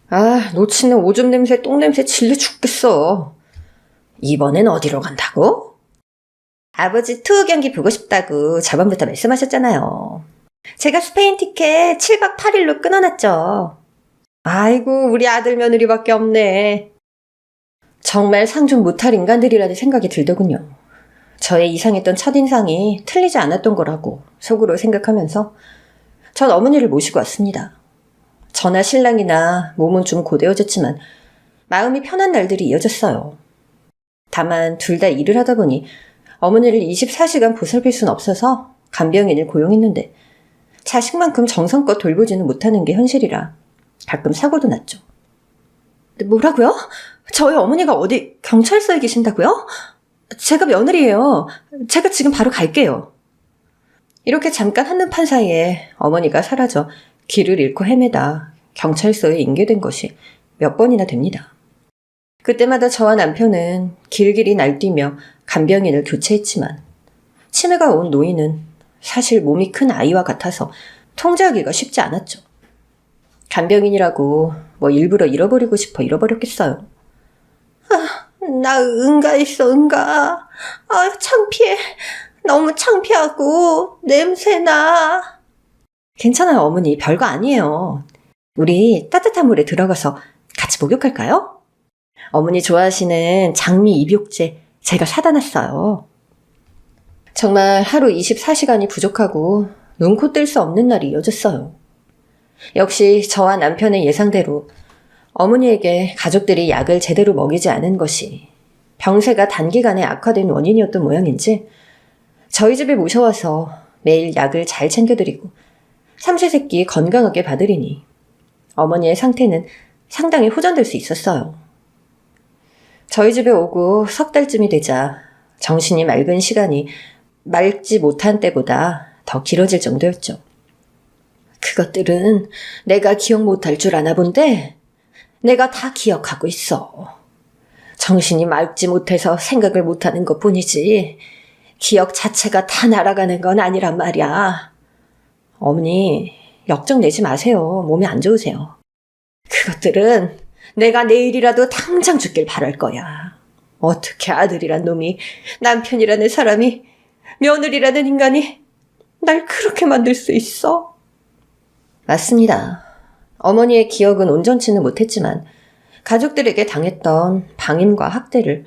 아, 놓치는 오줌 냄새, 똥 냄새 질려 죽겠어. 이번엔 어디로 간다고? 아버지 투어 경기 보고 싶다고 저번부터 말씀하셨잖아요. 제가 스페인 티켓 7박 8일로 끊어놨죠. 아이고, 우리 아들 며느리밖에 없네. 정말 상종 못할 인간들이라는 생각이 들더군요. 저의 이상했던 첫인상이 틀리지 않았던 거라고 속으로 생각하면서 전 어머니를 모시고 왔습니다. 저나 신랑이나 몸은 좀 고되어졌지만 마음이 편한 날들이 이어졌어요. 다만 둘 다 일을 하다 보니 어머니를 24시간 보살필 순 없어서 간병인을 고용했는데 자식만큼 정성껏 돌보지는 못하는 게 현실이라 가끔 사고도 났죠. 뭐라고요? 저희 어머니가 어디 경찰서에 계신다고요? 제가 며느리예요. 제가 지금 바로 갈게요. 이렇게 잠깐 한눈판 사이에 어머니가 사라져 길을 잃고 헤매다 경찰서에 인계된 것이 몇 번이나 됩니다. 그때마다 저와 남편은 길길이 날뛰며 간병인을 교체했지만 치매가 온 노인은 사실 몸이 큰 아이와 같아서 통제하기가 쉽지 않았죠. 간병인이라고 뭐 일부러 잃어버리고 싶어 잃어버렸겠어요. 나 응가했어, 응가. 창피해. 너무 창피하고 냄새나. 괜찮아요, 어머니. 별거 아니에요. 우리 따뜻한 물에 들어가서 같이 목욕할까요? 어머니 좋아하시는 장미 입욕제 제가 사다 놨어요. 정말 하루 24시간이 부족하고 눈코 뜰 수 없는 날이 이어졌어요. 역시 저와 남편의 예상대로 어머니에게 가족들이 약을 제대로 먹이지 않은 것이 병세가 단기간에 악화된 원인이었던 모양인지 저희 집에 모셔와서 매일 약을 잘 챙겨드리고 삼시세끼 건강하게 봐드리니 어머니의 상태는 상당히 호전될 수 있었어요. 저희 집에 오고 석 달쯤이 되자 정신이 맑은 시간이 맑지 못한 때보다 더 길어질 정도였죠. 그것들은 내가 기억 못할 줄 아나 본데 내가 다 기억하고 있어. 정신이 맑지 못해서 생각을 못하는 것뿐이지 기억 자체가 다 날아가는 건 아니란 말이야. 어머니, 역정 내지 마세요. 몸이 안 좋으세요. 그것들은 내가 내일이라도 당장 죽길 바랄 거야. 어떻게 아들이란 놈이, 남편이라는 사람이, 며느리라는 인간이 날 그렇게 만들 수 있어? 맞습니다. 어머니의 기억은 온전치는 못했지만 가족들에게 당했던 방임과 학대를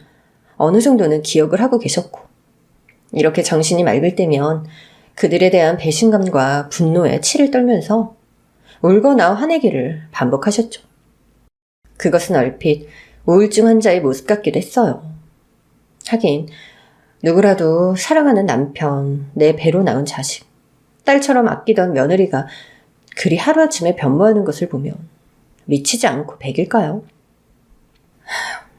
어느 정도는 기억을 하고 계셨고, 이렇게 정신이 맑을 때면 그들에 대한 배신감과 분노에 치를 떨면서 울거나 화내기를 반복하셨죠. 그것은 얼핏 우울증 환자의 모습 같기도 했어요. 하긴 누구라도 사랑하는 남편, 내 배로 낳은 자식, 딸처럼 아끼던 며느리가 그리 하루아침에 변모하는 것을 보면 미치지 않고 백일까요?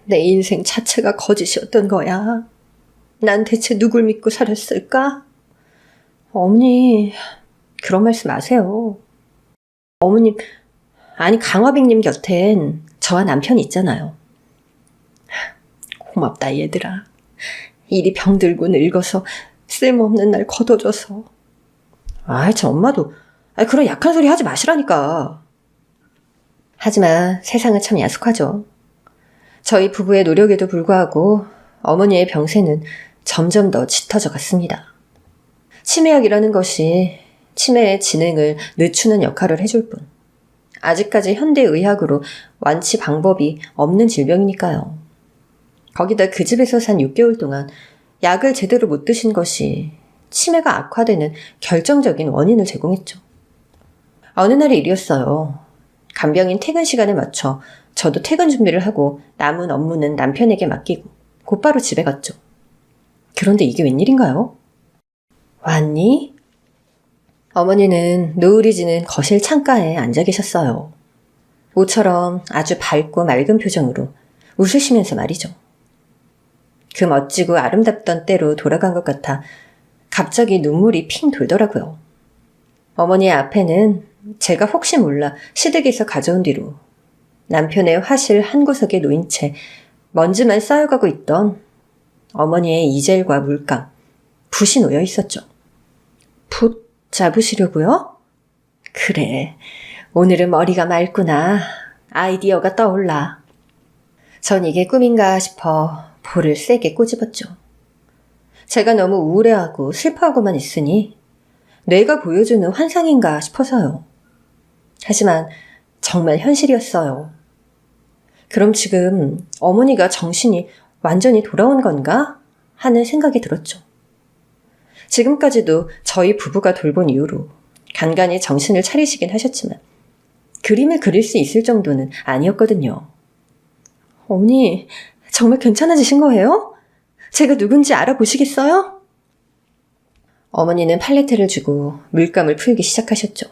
내 인생 자체가 거짓이었던 거야. 난 대체 누굴 믿고 살았을까? 어머니, 그런 말씀 마세요. 어머님, 아니 강화백님 곁엔 저와 남편이 있잖아요. 고맙다 얘들아. 일이 병들고 늙어서 쓸모없는 날 걷어줘서. 참 엄마도 그런 약한 소리 하지 마시라니까. 하지만 세상은 참 야속하죠. 저희 부부의 노력에도 불구하고 어머니의 병세는 점점 더 짙어져 갔습니다. 치매약이라는 것이 치매의 진행을 늦추는 역할을 해줄 뿐 아직까지 현대의학으로 완치 방법이 없는 질병이니까요. 거기다 그 집에서 산 6개월 동안 약을 제대로 못 드신 것이 치매가 악화되는 결정적인 원인을 제공했죠. 어느 날의 일이었어요. 간병인 퇴근 시간에 맞춰 저도 퇴근 준비를 하고 남은 업무는 남편에게 맡기고 곧바로 집에 갔죠. 그런데 이게 웬일인가요? 왔니? 어머니는 노을이 지는 거실 창가에 앉아 계셨어요. 모처럼 아주 밝고 맑은 표정으로 웃으시면서 말이죠. 그 멋지고 아름답던 때로 돌아간 것 같아 갑자기 눈물이 핑 돌더라고요. 어머니의 앞에는 제가 혹시 몰라 시댁에서 가져온 뒤로 남편의 화실 한 구석에 놓인 채 먼지만 쌓여가고 있던 어머니의 이젤과 물감, 붓이 놓여 있었죠. 붓 잡으시려고요? 그래, 오늘은 머리가 맑구나. 아이디어가 떠올라. 전 이게 꿈인가 싶어 볼을 세게 꼬집었죠. 제가 너무 우울해하고 슬퍼하고만 있으니 뇌가 보여주는 환상인가 싶어서요. 하지만 정말 현실이었어요. 그럼 지금 어머니가 정신이 완전히 돌아온 건가 하는 생각이 들었죠. 지금까지도 저희 부부가 돌본 이후로 간간히 정신을 차리시긴 하셨지만 그림을 그릴 수 있을 정도는 아니었거든요. 어머니, 정말 괜찮아지신 거예요? 제가 누군지 알아보시겠어요? 어머니는 팔레트를 주고 물감을 풀기 시작하셨죠.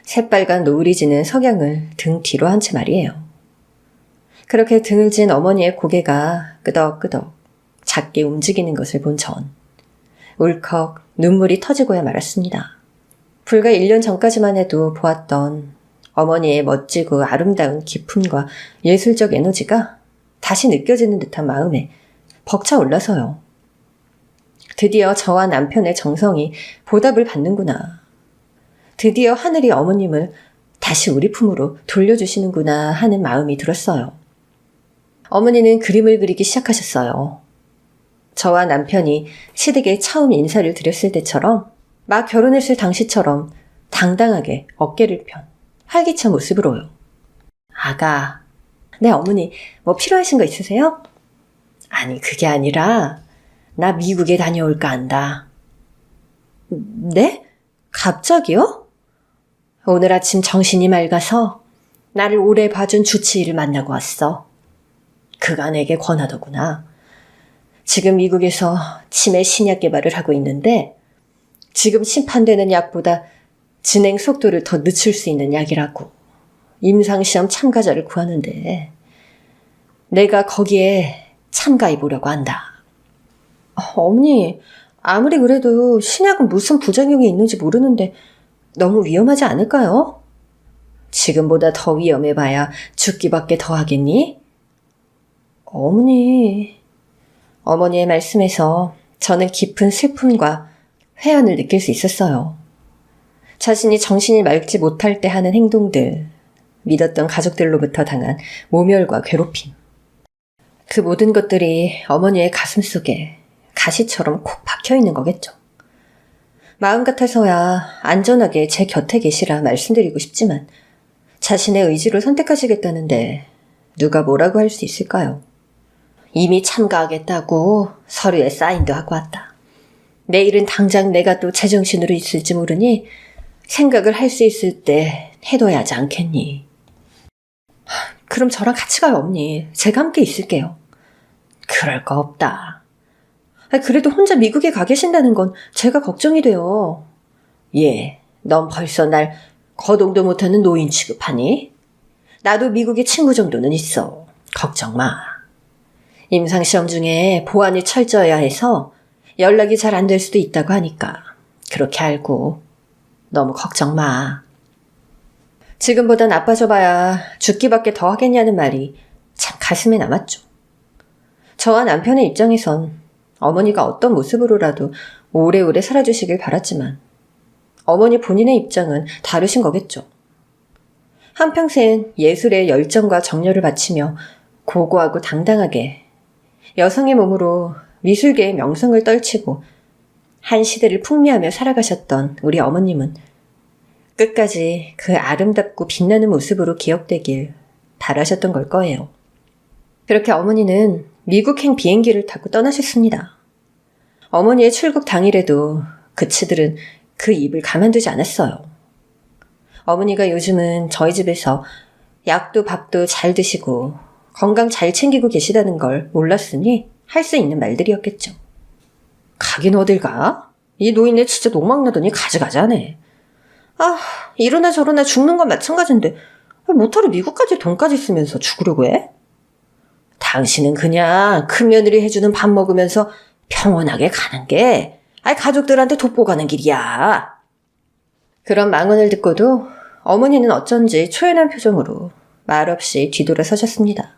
새빨간 노을이 지는 석양을 등 뒤로 한 채 말이에요. 그렇게 등을 진 어머니의 고개가 끄덕끄덕 작게 움직이는 것을 본 전 울컥 눈물이 터지고야 말았습니다. 불과 1년 전까지만 해도 보았던 어머니의 멋지고 아름다운 기품과 예술적 에너지가 다시 느껴지는 듯한 마음에 벅차 올라서요. 드디어 저와 남편의 정성이 보답을 받는구나. 드디어 하늘이 어머님을 다시 우리 품으로 돌려주시는구나 하는 마음이 들었어요. 어머니는 그림을 그리기 시작하셨어요. 저와 남편이 시댁에 처음 인사를 드렸을 때처럼 막 결혼했을 당시처럼 당당하게 어깨를 편 활기찬 모습으로요. 아가, 네 어머니 뭐 필요하신 거 있으세요? 아니 그게 아니라 나 미국에 다녀올까 한다. 네? 갑자기요? 오늘 아침 정신이 맑아서 나를 오래 봐준 주치의를 만나고 왔어. 그가 내게 권하더구나. 지금 미국에서 치매 신약 개발을 하고 있는데 지금 심판되는 약보다 진행 속도를 더 늦출 수 있는 약이라고. 임상시험 참가자를 구하는데 내가 거기에 참가해 보려고 한다. 어머니, 아무리 그래도 신약은 무슨 부작용이 있는지 모르는데 너무 위험하지 않을까요? 지금보다 더 위험해봐야 죽기밖에 더 하겠니? 어머니의 말씀에서 저는 깊은 슬픔과 회한을 느낄 수 있었어요. 자신이 정신이 맑지 못할 때 하는 행동들, 믿었던 가족들로부터 당한 모멸과 괴롭힘. 그 모든 것들이 어머니의 가슴 속에 가시처럼 콕 박혀 있는 거겠죠. 마음 같아서야 안전하게 제 곁에 계시라 말씀드리고 싶지만 자신의 의지로 선택하시겠다는데 누가 뭐라고 할 수 있을까요? 이미 참가하겠다고 서류에 사인도 하고 왔다. 내일은 당장 내가 또 제정신으로 있을지 모르니 생각을 할 수 있을 때 해둬야 하지 않겠니? 그럼 저랑 같이 가요, 어머니. 제가 함께 있을게요. 그럴 거 없다. 그래도 혼자 미국에 가 계신다는 건 제가 걱정이 돼요. 예, 넌 벌써 날 거동도 못하는 노인 취급하니? 나도 미국에 친구 정도는 있어. 걱정 마. 임상시험 중에 보안이 철저해야 해서 연락이 잘 안 될 수도 있다고 하니까 그렇게 알고 너무 걱정 마. 지금보다 나빠져봐야 죽기밖에 더 하겠냐는 말이 참 가슴에 남았죠. 저와 남편의 입장에선 어머니가 어떤 모습으로라도 오래오래 살아주시길 바랐지만 어머니 본인의 입장은 다르신 거겠죠. 한평생 예술에 열정과 정열을 바치며 고고하고 당당하게 여성의 몸으로 미술계의 명성을 떨치고 한 시대를 풍미하며 살아가셨던 우리 어머님은 끝까지 그 아름답고 빛나는 모습으로 기억되길 바라셨던 걸 거예요. 그렇게 어머니는 미국행 비행기를 타고 떠나셨습니다. 어머니의 출국 당일에도 그치들은 그 입을 가만두지 않았어요. 어머니가 요즘은 저희 집에서 약도 밥도 잘 드시고 건강 잘 챙기고 계시다는 걸 몰랐으니 할 수 있는 말들이었겠죠. 가긴 어딜 가? 이 노인네 진짜 농막나더니 가지가지하네. 이러나 저러나 죽는 건 마찬가지인데 못하러 미국까지 돈까지 쓰면서 죽으려고 해? 당신은 그냥 큰며느리 해주는 밥 먹으면서 평온하게 가는 게 가족들한테 돋보가는 길이야. 그런 망언을 듣고도 어머니는 어쩐지 초연한 표정으로 말없이 뒤돌아서셨습니다.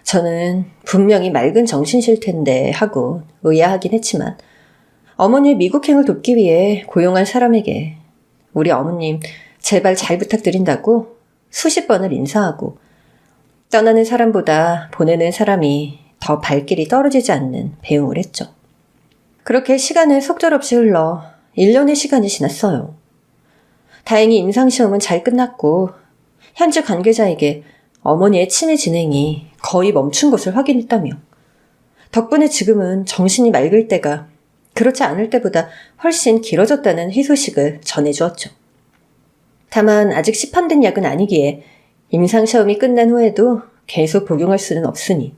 저는 분명히 맑은 정신실 텐데 하고 의아하긴 했지만 어머니의 미국행을 돕기 위해 고용한 사람에게 우리 어머님 제발 잘 부탁드린다고 수십 번을 인사하고 떠나는 사람보다 보내는 사람이 더 발길이 떨어지지 않는 배웅을 했죠. 그렇게 시간은 속절없이 흘러 1년의 시간이 지났어요. 다행히 임상시험은 잘 끝났고 현지 관계자에게 어머니의 치매 진행이 거의 멈춘 것을 확인했다며 덕분에 지금은 정신이 맑을 때가 그렇지 않을 때보다 훨씬 길어졌다는 희소식을 전해주었죠. 다만 아직 시판된 약은 아니기에 임상시험이 끝난 후에도 계속 복용할 수는 없으니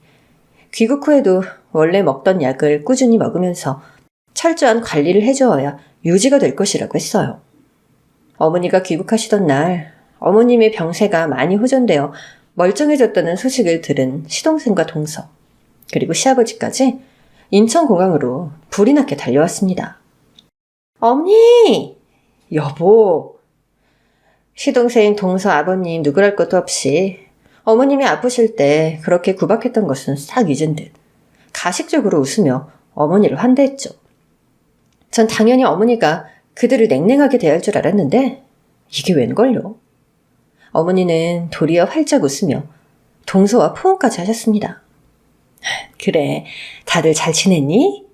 귀국 후에도 원래 먹던 약을 꾸준히 먹으면서 철저한 관리를 해주어야 유지가 될 것이라고 했어요. 어머니가 귀국하시던 날 어머님의 병세가 많이 호전되어 멀쩡해졌다는 소식을 들은 시동생과 동서 그리고 시아버지까지 인천공항으로 불이 나게 달려왔습니다. 어머니! 여보! 시동생, 동서, 아버님 누구랄 것도 없이 어머님이 아프실 때 그렇게 구박했던 것은 싹 잊은 듯 가식적으로 웃으며 어머니를 환대했죠. 전 당연히 어머니가 그들을 냉랭하게 대할 줄 알았는데 이게 웬걸요? 어머니는 도리어 활짝 웃으며 동서와 포옹까지 하셨습니다. 그래, 다들 잘 지냈니?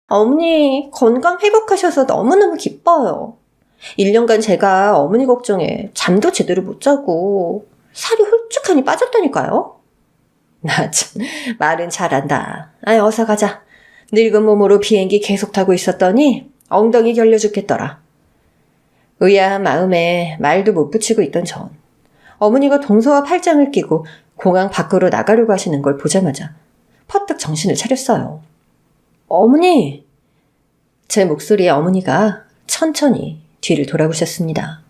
어머니 건강 회복하셔서 너무너무 기뻐요. 1년간 제가 어머니 걱정에 잠도 제대로 못 자고 살이 홀쭉하니 빠졌다니까요. 나 참 말은 잘한다. 어서 가자. 늙은 몸으로 비행기 계속 타고 있었더니 엉덩이 결려 죽겠더라. 의아한 마음에 말도 못 붙이고 있던 전 어머니가 동서와 팔짱을 끼고 공항 밖으로 나가려고 하시는 걸 보자마자 퍼뜩 정신을 차렸어요. 어머니! 제 목소리에 어머니가 천천히 뒤를 돌아보셨습니다.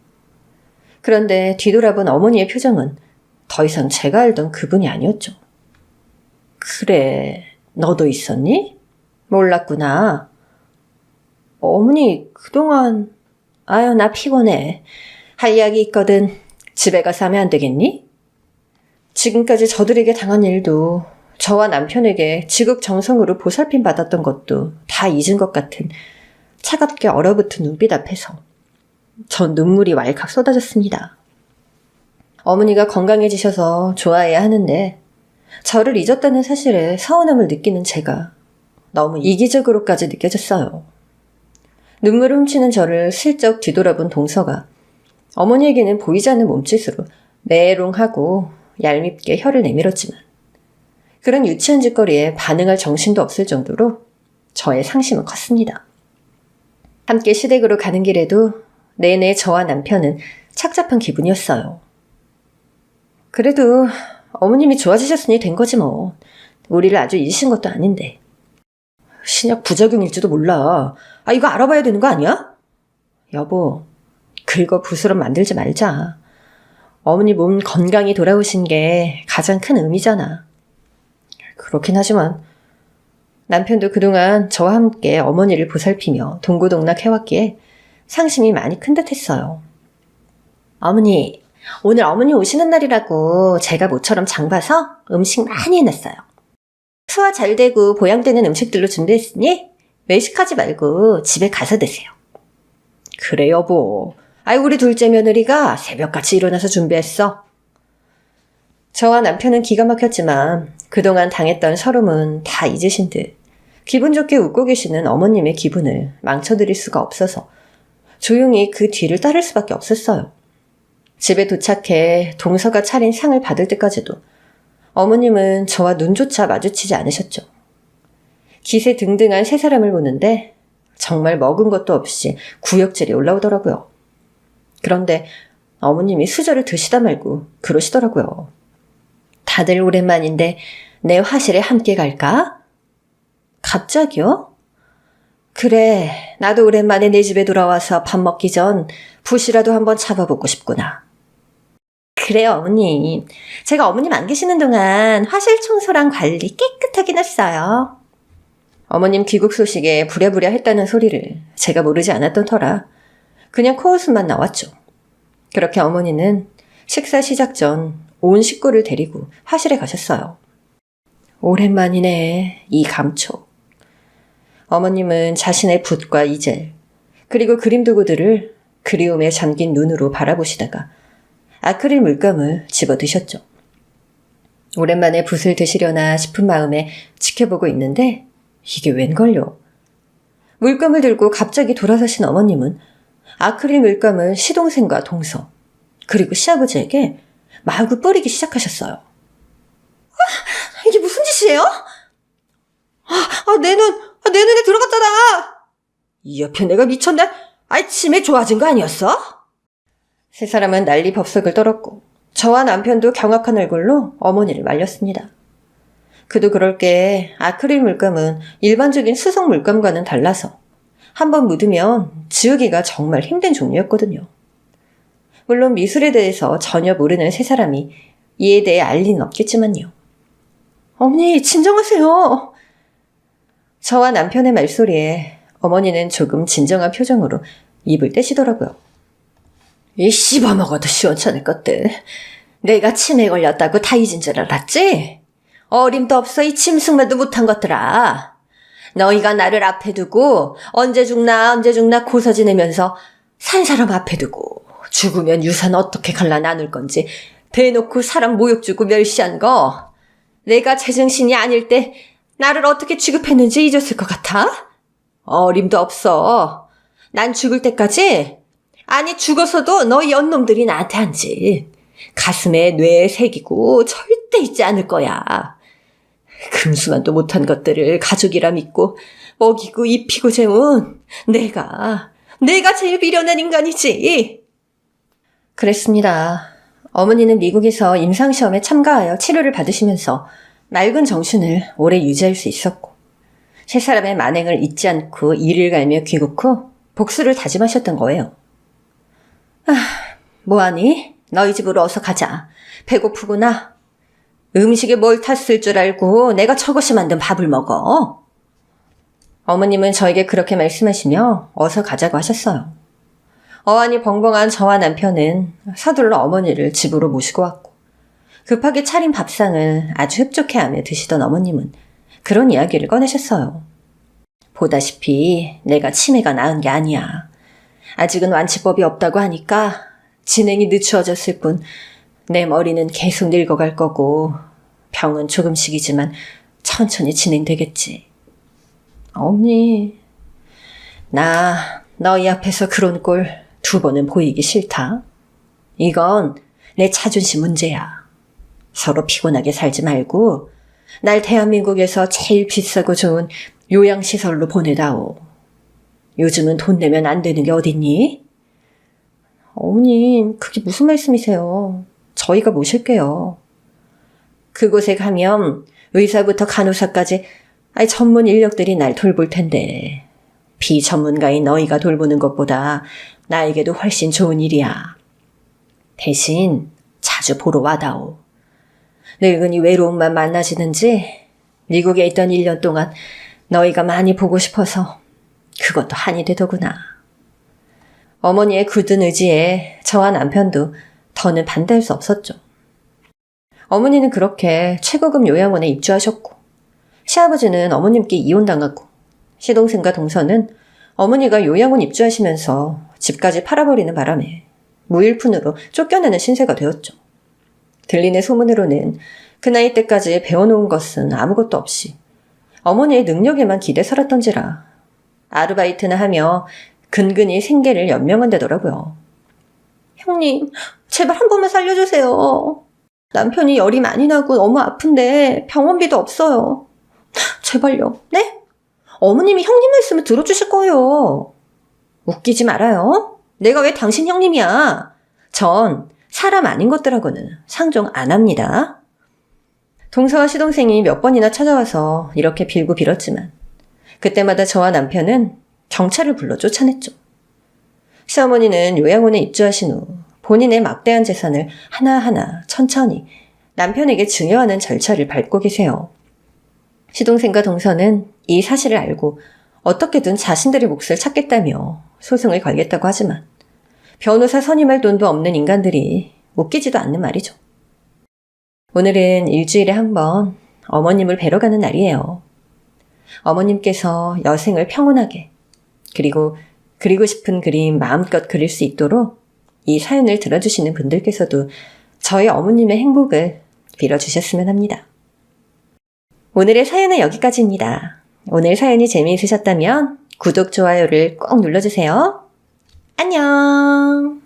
그런데 뒤돌아본 어머니의 표정은 더 이상 제가 알던 그분이 아니었죠. 그래, 너도 있었니? 몰랐구나. 어머니, 그동안 나 피곤해. 할 이야기 있거든. 집에 가서 하면 안 되겠니? 지금까지 저들에게 당한 일도 저와 남편에게 지극정성으로 보살핌 받았던 것도 다 잊은 것 같은 차갑게 얼어붙은 눈빛 앞에서 전 눈물이 왈칵 쏟아졌습니다. 어머니가 건강해지셔서 좋아해야 하는데 저를 잊었다는 사실에 서운함을 느끼는 제가 너무 이기적으로까지 느껴졌어요. 눈물을 훔치는 저를 슬쩍 뒤돌아본 동서가 어머니에게는 보이지 않는 몸짓으로 메롱하고 얄밉게 혀를 내밀었지만 그런 유치한 짓거리에 반응할 정신도 없을 정도로 저의 상심은 컸습니다. 함께 시댁으로 가는 길에도 내내 저와 남편은 착잡한 기분이었어요. 그래도 어머님이 좋아지셨으니 된 거지 뭐. 우리를 아주 잊으신 것도 아닌데. 신약 부작용일지도 몰라. 이거 알아봐야 되는 거 아니야? 여보, 긁어 부스럼 만들지 말자. 어머니 몸 건강히 돌아오신 게 가장 큰 의미잖아. 그렇긴 하지만 남편도 그동안 저와 함께 어머니를 보살피며 동고동락 해왔기에 상심이 많이 큰 듯 했어요. 어머니, 오늘 어머니 오시는 날이라고 제가 모처럼 장 봐서 음식 많이 해놨어요. 소화 잘 되고 보양되는 음식들로 준비했으니 외식하지 말고 집에 가서 드세요. 그래 여보. 우리 둘째 며느리가 새벽같이 일어나서 준비했어. 저와 남편은 기가 막혔지만 그동안 당했던 서름은 다 잊으신 듯 기분 좋게 웃고 계시는 어머님의 기분을 망쳐드릴 수가 없어서 조용히 그 뒤를 따를 수밖에 없었어요. 집에 도착해 동서가 차린 상을 받을 때까지도 어머님은 저와 눈조차 마주치지 않으셨죠. 기세등등한 세 사람을 보는데 정말 먹은 것도 없이 구역질이 올라오더라고요. 그런데 어머님이 수저를 드시다 말고 그러시더라고요. 다들 오랜만인데 내 화실에 함께 갈까? 갑자기요? 그래, 나도 오랜만에 내 집에 돌아와서 밥 먹기 전 붓이라도 한번 잡아보고 싶구나. 그래요, 어머님. 제가 어머님 안 계시는 동안 화실 청소랑 관리 깨끗하긴 했어요. 어머님 귀국 소식에 부랴부랴 했다는 소리를 제가 모르지 않았던 터라 그냥 코웃음만 나왔죠. 그렇게 어머니는 식사 시작 전 온 식구를 데리고 화실에 가셨어요. 오랜만이네, 이 감촉. 어머님은 자신의 붓과 이젤, 그리고 그림 도구들을 그리움에 잠긴 눈으로 바라보시다가 아크릴 물감을 집어 드셨죠. 오랜만에 붓을 드시려나 싶은 마음에 지켜보고 있는데 이게 웬걸요. 물감을 들고 갑자기 돌아서신 어머님은 아크릴 물감을 시동생과 동서, 그리고 시아버지에게 마구 뿌리기 시작하셨어요. 이게 무슨 짓이에요? 내 눈에 들어갔잖아. 이 옆에 내가 미쳤네. 치매 좋아진 거 아니었어? 세 사람은 난리 법석을 떨었고 저와 남편도 경악한 얼굴로 어머니를 말렸습니다. 그도 그럴 게 아크릴 물감은 일반적인 수성 물감과는 달라서 한번 묻으면 지우기가 정말 힘든 종류였거든요. 물론 미술에 대해서 전혀 모르는 세 사람이 이에 대해 알 리는 없겠지만요. 어머니, 진정하세요. 저와 남편의 말소리에 어머니는 조금 진정한 표정으로 입을 떼시더라고요. 이 씹어먹어도 시원찮을 것들. 내가 치매 걸렸다고 다 잊은 줄 알았지? 어림도 없어 이 짐승만도 못한 것들아. 너희가 나를 앞에 두고 언제 죽나 고사 지내면서 산 사람 앞에 두고 죽으면 유산 어떻게 갈라 나눌 건지 대놓고 사람 모욕 주고 멸시한 거 내가 제정신이 아닐 때 나를 어떻게 취급했는지 잊었을 것 같아? 어림도 없어. 난 죽을 때까지, 아니 죽어서도 너희 연놈들이 나한테 한 짓 가슴에 뇌에 새기고 절대 잊지 않을 거야. 금수만도 못한 것들을 가족이라 믿고 먹이고 입히고 재운 내가 제일 미련한 인간이지. 그랬습니다. 어머니는 미국에서 임상시험에 참가하여 치료를 받으시면서 맑은 정신을 오래 유지할 수 있었고 세 사람의 만행을 잊지 않고 이를 갈며 귀국 후 복수를 다짐하셨던 거예요. 뭐하니? 너희 집으로 어서 가자. 배고프구나. 음식에 뭘 탔을 줄 알고 내가 저것이 만든 밥을 먹어. 어머님은 저에게 그렇게 말씀하시며 어서 가자고 하셨어요. 어안이 벙벙한 저와 남편은 서둘러 어머니를 집으로 모시고 왔고 급하게 차린 밥상을 아주 흡족해하며 드시던 어머님은 그런 이야기를 꺼내셨어요. 보다시피 내가 치매가 나은 게 아니야. 아직은 완치법이 없다고 하니까 진행이 늦추어졌을 뿐 내 머리는 계속 늙어갈 거고 병은 조금씩이지만 천천히 진행되겠지. 어머니, 나 너희 앞에서 그런 꼴 2번은 보이기 싫다. 이건 내 자존심 문제야. 서로 피곤하게 살지 말고 날 대한민국에서 제일 비싸고 좋은 요양시설로 보내다오. 요즘은 돈 내면 안 되는 게 어딨니? 어머님, 그게 무슨 말씀이세요? 저희가 모실게요. 그곳에 가면 의사부터 간호사까지 전문 인력들이 날 돌볼 텐데 비전문가인 너희가 돌보는 것보다 나에게도 훨씬 좋은 일이야. 대신 자주 보러 와다오. 늙은이 외로움만 만나지는지 미국에 있던 1년 동안 너희가 많이 보고 싶어서 그것도 한이 되더구나. 어머니의 굳은 의지에 저와 남편도 더는 반대할 수 없었죠. 어머니는 그렇게 최고급 요양원에 입주하셨고 시아버지는 어머님께 이혼당하고 시동생과 동서는 어머니가 요양원 입주하시면서 집까지 팔아버리는 바람에 무일푼으로 쫓겨나는 신세가 되었죠. 들리는 소문으로는 그 나이 때까지 배워놓은 것은 아무것도 없이 어머니의 능력에만 기대 살았던지라 아르바이트나 하며 근근히 생계를 연명한다더라고요. 형님, 제발 한 번만 살려주세요. 남편이 열이 많이 나고 너무 아픈데 병원비도 없어요. 제발요. 네? 어머님이 형님 말씀을 들어주실 거예요. 웃기지 말아요. 내가 왜 당신 형님이야. 전 사람 아닌 것들하고는 상종 안 합니다. 동서와 시동생이 몇 번이나 찾아와서 이렇게 빌고 빌었지만 그때마다 저와 남편은 경찰을 불러 쫓아냈죠. 시어머니는 요양원에 입주하신 후 본인의 막대한 재산을 하나하나 천천히 남편에게 증여하는 절차를 밟고 계세요. 시동생과 동서는 이 사실을 알고 어떻게든 자신들의 몫을 찾겠다며 소송을 걸겠다고 하지만 변호사 선임할 돈도 없는 인간들이 웃기지도 않는 말이죠. 오늘은 일주일에 한 번 어머님을 뵈러 가는 날이에요. 어머님께서 여생을 평온하게 그리고 그리고 싶은 그림 마음껏 그릴 수 있도록 이 사연을 들어주시는 분들께서도 저희 어머님의 행복을 빌어주셨으면 합니다. 오늘의 사연은 여기까지입니다. 오늘 사연이 재미있으셨다면 구독, 좋아요를 꼭 눌러주세요. 안녕!